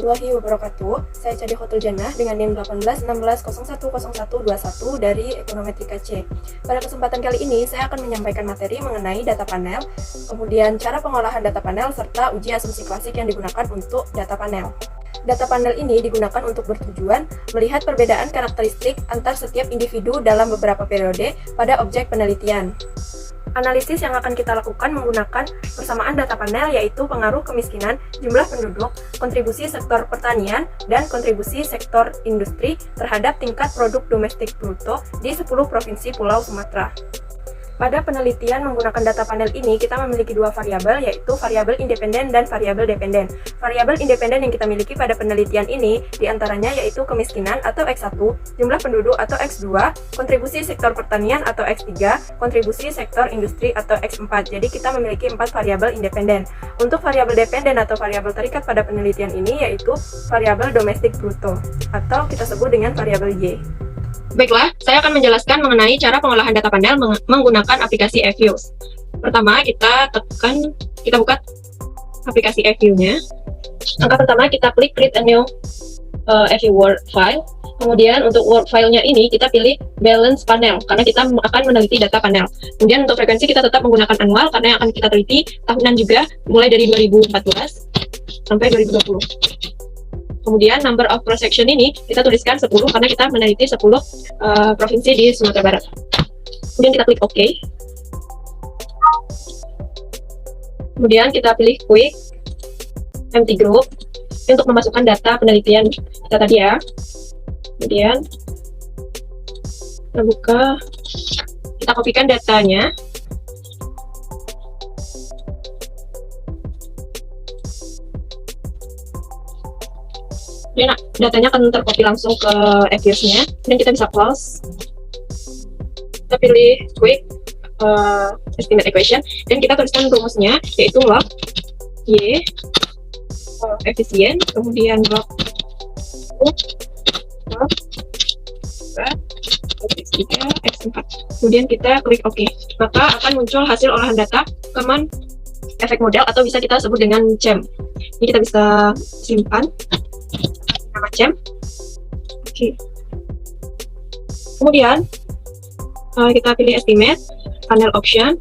warahmatullahi wabarakatuh. Saya Cadi Khotul Jannah dengan NIM 1816010121 dari Ekonometrika C. Pada kesempatan kali ini, saya akan menyampaikan materi mengenai data panel, kemudian cara pengolahan data panel, serta uji asumsi klasik yang digunakan untuk data panel. Data panel ini digunakan untuk bertujuan melihat perbedaan karakteristik antar setiap individu dalam beberapa periode pada objek penelitian. Analisis yang akan kita lakukan menggunakan persamaan data panel yaitu pengaruh kemiskinan, jumlah penduduk, kontribusi sektor pertanian, dan kontribusi sektor industri terhadap tingkat produk domestik bruto di 10 provinsi Pulau Sumatera. Pada penelitian menggunakan data panel ini, kita memiliki dua variabel, yaitu variabel independen dan variabel dependen. Variabel independen yang kita miliki pada penelitian ini, diantaranya yaitu kemiskinan atau X1, jumlah penduduk atau X2, kontribusi sektor pertanian atau X3, kontribusi sektor industri atau X4. Jadi kita memiliki 4 variabel independen. Untuk variabel dependen atau variabel terikat pada penelitian ini, yaitu variabel domestik bruto, atau kita sebut dengan variabel Y. Baiklah, saya akan menjelaskan mengenai cara pengolahan data panel menggunakan aplikasi eViews. Pertama, kita buka aplikasi eView-nya. Langkah pertama, kita klik Create a New eView Word File. Kemudian untuk Word file-nya ini, kita pilih Balance Panel, karena kita akan meneliti data panel. Kemudian untuk frekuensi, kita tetap menggunakan annual, karena yang akan kita teliti tahunan juga, mulai dari 2014 sampai 2020. Kemudian number of cross section ini kita tuliskan 10 karena kita meneliti 10 provinsi di Sumatera Barat. Kemudian kita klik OK. Kemudian kita pilih Quick Empty Group untuk memasukkan data penelitian kita tadi ya. Kemudian kita buka, kita kopikan datanya. Dan datanya akan tercopy langsung ke eViews-nya, dan kita bisa close. Kita pilih quick estimate equation, dan kita tuliskan rumusnya, yaitu log Y efisien, kemudian log U log X3 X4. Kemudian kita klik OK. Maka akan muncul hasil olahan data common efek model, atau bisa kita sebut dengan CEM. Ini kita bisa simpan nama CEM. Oke. Kemudian kita pilih estimate panel option.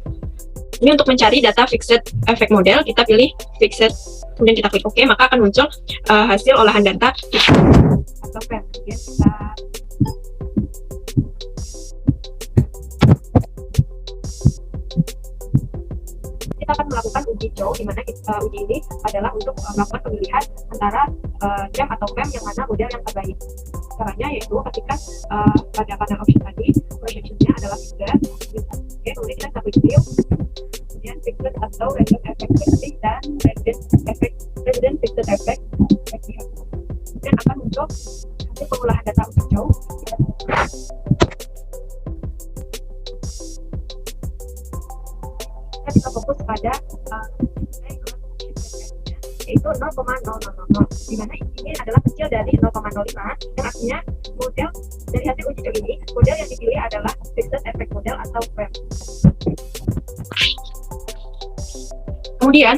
Ini untuk mencari data fixed effect model, kita pilih fixed, kemudian kita klik OK, maka akan muncul hasil olahan data atau FEM. Kemudian kita akan melakukan uji cow, di mana uji ini adalah untuk melakukan pemilihan antara CEM atau FEM yang mana model yang terbaik. Caranya yaitu ketika pada panel option tadi projection-nya adalah fixed, kemudian kita klik view, kemudian fixed atau random effect testing dan random fixed effect. Kemudian akan muncul hasil pengolahan data uji cow. Kita bisa fokus pada yaitu 0,0000, di mana ini adalah kecil dari 0,05, dan artinya model dari hasil uji cow ini, model yang dipilih adalah fixed effect model atau FEM. Kemudian,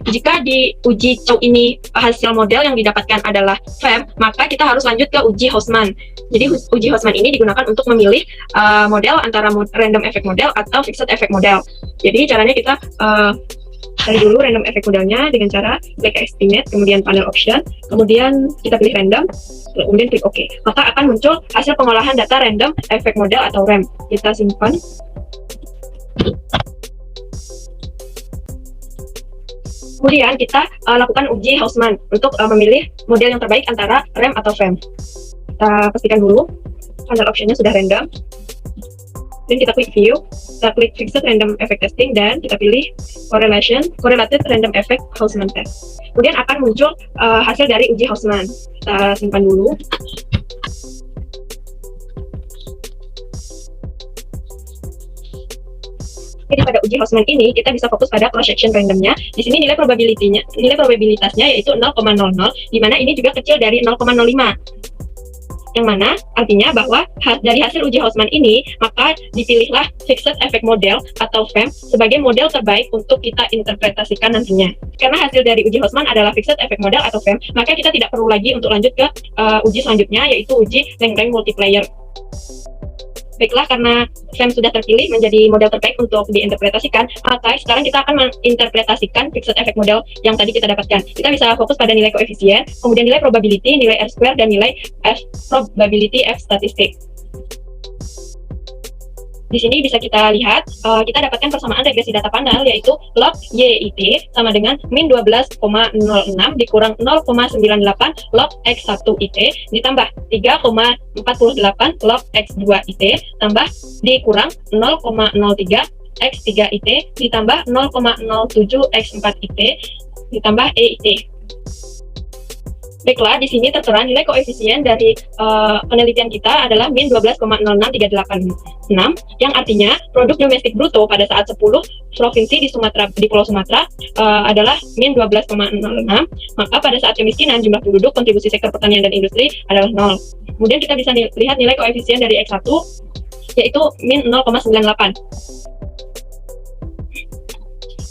jika di uji cow ini hasil model yang didapatkan adalah FEM, maka kita harus lanjut ke uji Hausmann. Jadi uji Hausmann ini digunakan untuk memilih model antara random effect model atau fixed effect model. Jadi caranya kita cari dulu random effect modelnya dengan cara klik estimate, kemudian panel option, kemudian kita pilih random, kemudian klik OK. Maka akan muncul hasil pengolahan data random effect model atau RAM. Kita simpan. Kemudian kita lakukan uji Hausmann untuk memilih model yang terbaik antara RAM atau FEM. Kita pastikan dulu panel optionnya sudah random. Dan kita klik view, kita klik fixed random effect testing, dan kita pilih correlated random effect Hausmann test. Kemudian akan muncul hasil dari uji Hausmann. Kita simpan dulu. Jadi pada uji Hausmann ini kita bisa fokus pada cross section randomnya. Di sini nilai probabilitasnya yaitu 0,00, di mana ini juga kecil dari 0,05. Yang mana artinya bahwa dari hasil uji Hausmann ini, maka dipilihlah Fixed Effect Model atau FEM sebagai model terbaik untuk kita interpretasikan nantinya. Karena hasil dari uji Hausmann adalah Fixed Effect Model atau FEM, maka kita tidak perlu lagi untuk lanjut ke uji selanjutnya, yaitu uji Lagrange multiplier. Baiklah, karena FEM sudah terpilih menjadi model terbaik untuk diinterpretasikan, maka sekarang kita akan menginterpretasikan Fixed Effect Model yang tadi kita dapatkan. Kita bisa fokus pada nilai koefisien, kemudian nilai probability, nilai R-square, dan nilai probability F statistik. Di sini bisa kita lihat, kita dapatkan persamaan regresi data panel, yaitu log YIT sama dengan min 12,06 dikurang 0,98 log X1 IT ditambah 3,48 log X2 IT tambah dikurang 0,03 X3 IT ditambah 0,07 X4 IT ditambah EIT. Baiklah, di sini tertera nilai koefisien dari penelitian kita adalah min 12,06386, yang artinya produk domestik bruto pada saat 10 provinsi di Pulau Sumatera adalah min 12,06, maka pada saat kemiskinan jumlah penduduk kontribusi sektor pertanian dan industri adalah 0. Kemudian kita bisa lihat nilai koefisien dari X1 yaitu min 0,98.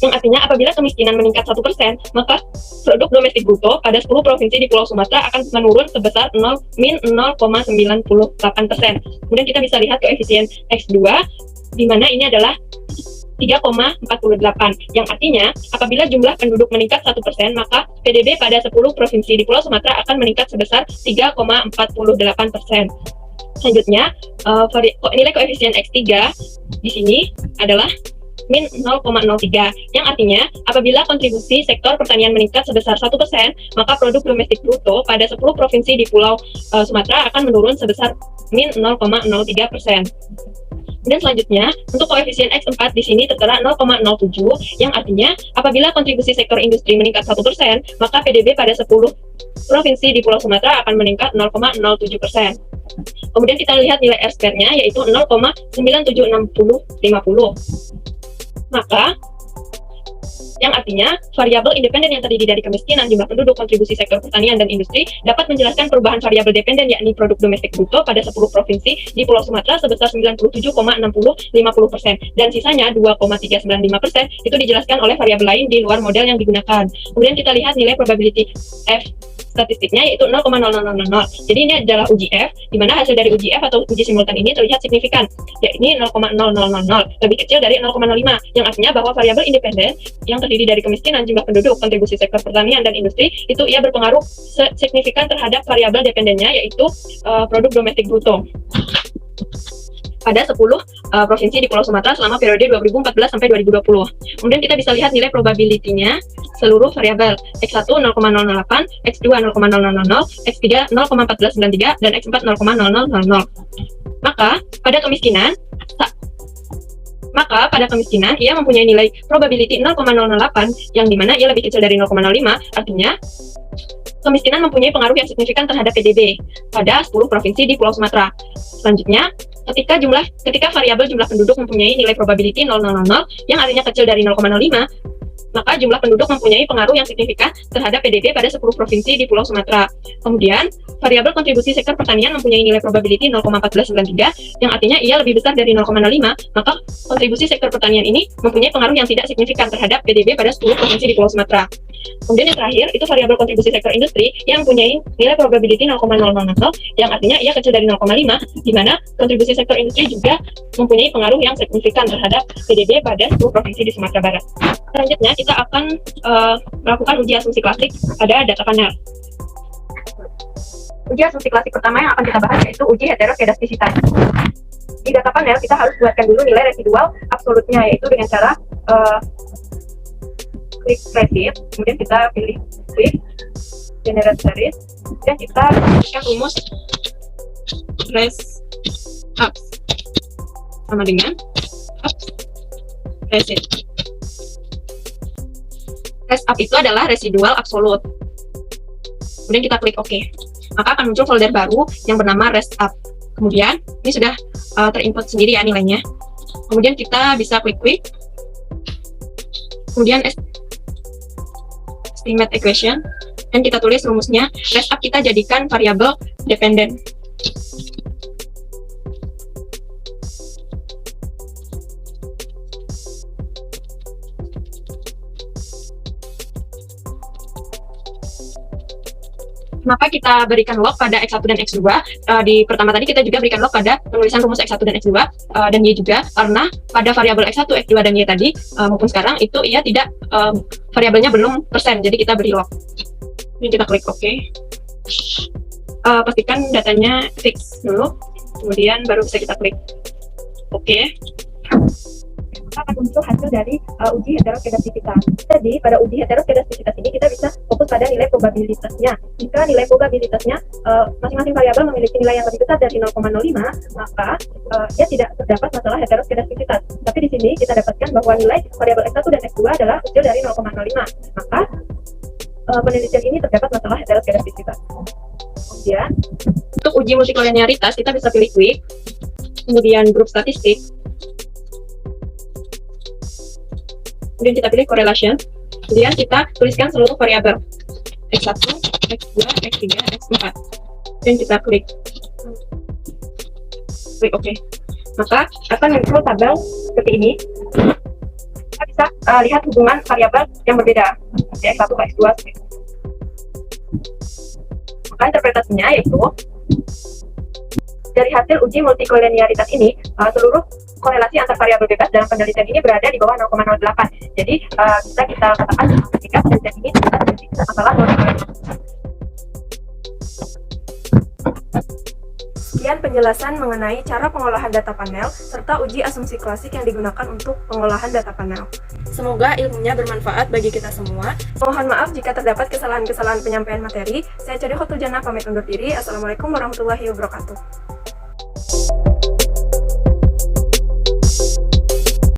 Yang artinya apabila kemiskinan meningkat 1%, maka produk domestik bruto pada 10 provinsi di Pulau Sumatera akan menurun sebesar min 0,98%. Kemudian kita bisa lihat koefisien X2, di mana ini adalah 3,48, yang artinya apabila jumlah penduduk meningkat 1%, maka PDB pada 10 provinsi di Pulau Sumatera akan meningkat sebesar 3,48%. Selanjutnya, nilai koefisien X3 di sini adalah min 0,03, yang artinya apabila kontribusi sektor pertanian meningkat sebesar 1%, maka produk domestik bruto pada 10 provinsi di Pulau Sumatera akan menurun sebesar min 0,03%. Dan selanjutnya, untuk koefisien X4 di sini tertera 0,07, yang artinya apabila kontribusi sektor industri meningkat 1%, maka PDB pada 10 provinsi di Pulau Sumatera akan meningkat 0,07%. Kemudian kita lihat nilai R-square-nya yaitu 0,976050. Maka, yang artinya variabel independen yang terdiri dari kemiskinan, jumlah penduduk, kontribusi sektor pertanian dan industri dapat menjelaskan perubahan variabel dependen yakni produk domestik bruto pada 10 provinsi di Pulau Sumatera sebesar 97,6050% dan sisanya 2,395% itu dijelaskan oleh variabel lain di luar model yang digunakan. Kemudian kita lihat nilai probability F statistiknya yaitu 0,0000. Jadi ini adalah uji F, di mana hasil dari uji F atau uji simultan ini terlihat signifikan, yakni 0,0000, lebih kecil dari 0,05, yang artinya bahwa variabel independen yang terdiri dari kemiskinan, jumlah penduduk, kontribusi sektor pertanian dan industri itu ia berpengaruh signifikan terhadap variabel dependennya yaitu produk domestik bruto pada 10 provinsi di Pulau Sumatera selama periode 2014 sampai 2020. Kemudian kita bisa lihat nilai probability-nya seluruh variabel X1 0,008, X2 0,000, X3 0,1493 dan X4 0,0000. Maka pada kemiskinan ia mempunyai nilai probability 0,008 yang dimana ia lebih kecil dari 0,05, artinya kemiskinan mempunyai pengaruh yang signifikan terhadap PDB pada 10 provinsi di Pulau Sumatera. Selanjutnya, ketika variabel jumlah penduduk mempunyai nilai probability 0,000 yang artinya kecil dari 0,05, maka jumlah penduduk mempunyai pengaruh yang signifikan terhadap PDB pada 10 provinsi di Pulau Sumatera. Kemudian, variabel kontribusi sektor pertanian mempunyai nilai probability 0,1493 yang artinya ia lebih besar dari 0,05, maka kontribusi sektor pertanian ini mempunyai pengaruh yang tidak signifikan terhadap PDB pada 10 provinsi di Pulau Sumatera. Kemudian yang terakhir, itu variabel kontribusi sektor industri yang mempunyai nilai probability 0,000 yang artinya ia kecil dari 0,5, di mana kontribusi sektor industri juga mempunyai pengaruh yang signifikan terhadap PDB pada 10 provinsi di Sumatera Barat. Selanjutnya, kita akan melakukan uji asumsi klasik pada data panel. Uji asumsi klasik pertama yang akan kita bahas yaitu uji heterokedastisitas. Di data panel, kita harus buatkan dulu nilai residual absolutnya, yaitu dengan cara klik receipt, kemudian kita pilih klik generate series, dan kita berikan rumus res up sama dengan up receipt. Res up itu adalah residual absolut. Kemudian kita klik OK. Maka akan muncul folder baru yang bernama res up. Kemudian ini sudah terinput sendiri ya nilainya. Kemudian kita bisa klik. Kemudian estimate equation dan kita tulis rumusnya. Res up kita jadikan variabel dependen. Kenapa kita berikan lock pada X1 dan X2? Di pertama tadi kita juga berikan lock pada penulisan rumus X1 dan X2 dan Y juga, karena pada variabel X1, X2, dan Y tadi maupun sekarang itu ia tidak variabelnya belum persen, jadi kita beri lock. Ini kita klik OK. Pastikan datanya fix dulu, kemudian baru bisa kita klik OK. Maka akan muncul hasil dari uji heteroskedastisitas. Jadi pada uji heteroskedastisitas ini kita bisa fokus pada nilai probabilitasnya. Jika nilai probabilitasnya masing-masing variabel memiliki nilai yang lebih besar dari 0,05, maka dia tidak terdapat masalah heteroskedastisitas. Tapi di sini kita dapatkan bahwa nilai variabel X1 dan X2 adalah kecil dari 0,05. Maka penelitian ini terdapat masalah heteroskedastisitas. Kemudian untuk uji multikoliniaritas kita bisa pilih quick, kemudian grup statistik, kemudian kita pilih correlation, kemudian kita tuliskan seluruh variabel X1, X2, X3, X4, dan kita klik OK. Maka akan muncul tabel seperti ini. Kita bisa lihat hubungan variabel yang berbeda seperti X1, X2, X3. Maka interpretasinya yaitu dari hasil uji multikoliniaritas ini, seluruh korelasi antar variabel bebas dalam penelitian ini berada di bawah 0,08. Jadi bisa kita katakan ketika penelitian ini terjadi masalah multikoliniaritas. Sekian penjelasan mengenai cara pengolahan data panel serta uji asumsi klasik yang digunakan untuk pengolahan data panel. Semoga ilmunya bermanfaat bagi kita semua. Mohon maaf jika terdapat kesalahan-kesalahan penyampaian materi. Saya Cari Khotul Jannah pamit undur diri. Assalamualaikum warahmatullahi wabarakatuh.